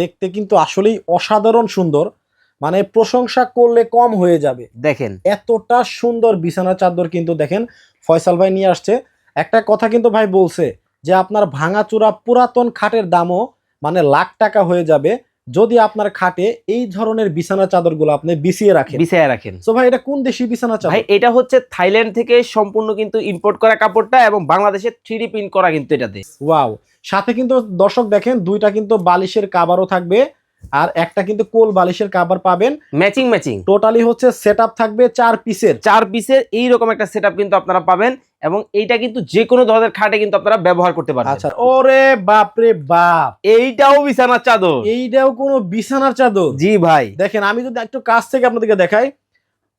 দেখতে কিন্তু আসলেই অসাধারণ সুন্দর, মানে প্রশংসা করলে কম হয়ে যাবে। দেখেন এতটা সুন্দর বিছানা চাদর কিন্তু দেখেন ফয়সাল ভাই নিয়ে আসছে। একটা কথা কিন্তু ভাই বলছে যে আপনার ভাঙাচোরা পুরাতন খাটের দামও মানে লাখ টাকা হয়ে যাবে যদি আপনার খাটে এই ধরনের বিছানা চাদরগুলো আপনি বিছিয়ে রাখেন। বিছায়া রাখেন। সো ভাই এটা কোন দেশি বিছানা ভাই চাদর? এটা হচ্ছে থাইল্যান্ড থেকে সম্পূর্ণ কিন্তু ইম্পোর্ট করা কাপড়টা এবং বাংলাদেশে 3D প্রিন্ট করা কিন্তু এটাতে। ওয়াও, সাথে কিন্তু দর্শক দেখেন দুইটা কিন্তু বালিশের কাভারও থাকবে, আর একটা কিন্তু কোল বালিশের কাভার পাবেন। ম্যাচিং ম্যাচিং টোটালি হচ্ছে সেটআপ থাকবে 4 পিসের। 4 পিসের এইরকম একটা সেটআপ কিন্তু আপনারা পাবেন এবং এইটা কিন্তু যে কোনো ধরনের খাটে কিন্তু আপনারা ব্যবহার করতে পারবেন। আচ্ছা, ওরে বাপ রে বাপ, এইটাও বিছানার চাদর। এইটাও কোনো বিছানার চাদর? জি ভাই। দেখেন আমি যদি একটু কাছ থেকে আপনাদেরকে দেখাই,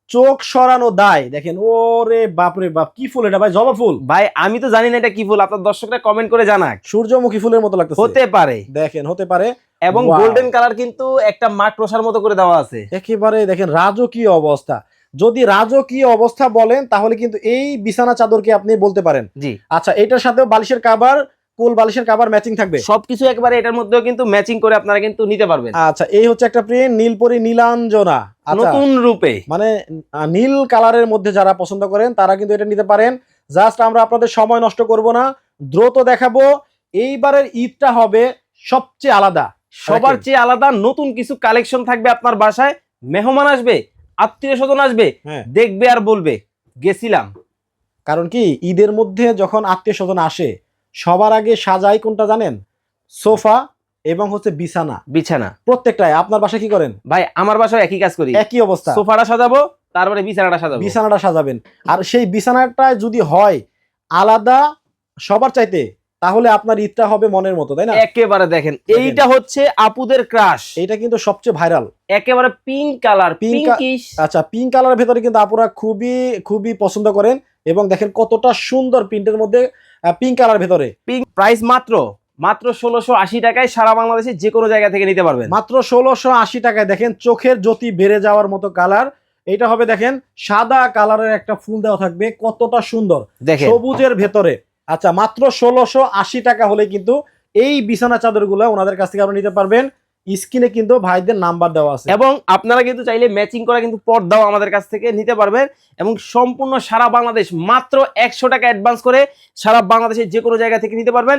চোখ সরানো দায়। দেখেন ওরে বাপ রে বাপ, কি ফুল এটা ভাই? জবা ফুল? ভাই আমি তো জানি না এটা কি ফুল, আপনার দর্শকরা কমেন্ট করে জানাক। সূর্যমুখী ফুলের মতো লাগতেছে। হতে পারে। দেখেন হতে পারে। এবং Wow! গোল্ডেন কালার কিন্তু একটা মাকড়সার মতো করে দেওয়া আছে। একেবারে দেখেন রাজকীয় অবস্থা। যদি রাজকীয় অবস্থা বলেন তাহলে কিন্তু এই বিছানা চাদরকে আপনি বলতে পারেন। জি। আচ্ছা, এটার সাথেও বালিশের কাভার, কোল বালিশের কাভার ম্যাচিং থাকবে। সবকিছু একবারে এটার মধ্যেও কিন্তু ম্যাচিং করে আপনারা কিন্তু নিতে পারবেন। আচ্ছা, এই হচ্ছে একটা প্রিন্ট নীলপরি নীলাঞ্জনা। আচ্ছা, নতুন রূপে মানে নীল কালারের মধ্যে যারা পছন্দ করেন তারা কিন্তু এটা নিতে পারেন। জাস্ট আমরা আপনাদের সময় নষ্ট করব না, দ্রুত দেখাবো। এইবারের ঈদটা হবে সবচেয়ে আলাদা, সবার চেয়ে আলাদা। নতুন কিছু কালেকশন থাকবে আপনার বাসায়, মেহমান আসবে, আত্মীয় স্বজন আসবে, হ্যাঁ। দেখবে আর বলবে গেছিলাম। কারণ কি ঈদের মধ্যে যখন আত্মীয় স্বজন আসে সবার আগে সাজাই কোনটা জানেন? সোফা এবং হচ্ছে বিছানা। বিছানা। প্রত্যেকটাই। আপনার বাসায় কি করেন? ভাই আমার বাসায় একই কাজ করি। একই অবস্থা। সোফাটা সাজাবো, তারপরে বিছানাটা সাজাবো। বিছানাটা সাজাবেন, আর সেই বিছানাটা যদি হয় আলাদা সবার চাইতে, তাহলে আপনার ঈদটা হবে মনের মতো, তাই না? একেবারে দেখেন এইটা হচ্ছে আপুদের ক্রাশ। এটা কিন্তু সবচেয়ে ভাইরাল, একেবারে পিঙ্ক কালার, পিঙ্ক। পিঙ্কিশ। আচ্ছা, পিঙ্ক কালারের ভেতরে কিন্তু আপুরা খুবই খুবই পছন্দ করেন। এবং দেখেন কতটা সুন্দর প্রিন্টের মধ্যে পিঙ্ক কালার ভেতরে। পিঙ্ক প্রাইস মাত্র 1680 টাকায় সারা বাংলাদেশে যে কোনো জায়গা থেকে নিতে পারবেন। মাত্র 1680 টাকায়। দেখেন চোখের জ্যোতি বেড়ে যাওয়ার মতো কালার। এটা হবে দেখেন সাদা কালারের একটা ফুল দেওয়া থাকবে, কতটা সুন্দর দেখেন সবুজের ভেতরে। আচ্ছা, মাত্র 1680 টাকা হলে কিন্তু এই বিছানা চাদরগুলো ওনাদের কাছ থেকে আপনারা নিতে পারবেন। স্ক্রিনে কিন্তু ভাইদের নাম্বার দেওয়া আছে। এবং আপনারা কিন্তু চাইলে ম্যাচিং করা কিন্তু পর্দাও আমাদের কাছ থেকে নিতে পারবেন এবং সম্পূর্ণ সারা বাংলাদেশ মাত্র 100 টাকা অ্যাডভান্স করে সারা বাংলাদেশের যে কোনো জায়গা থেকে নিতে পারবেন।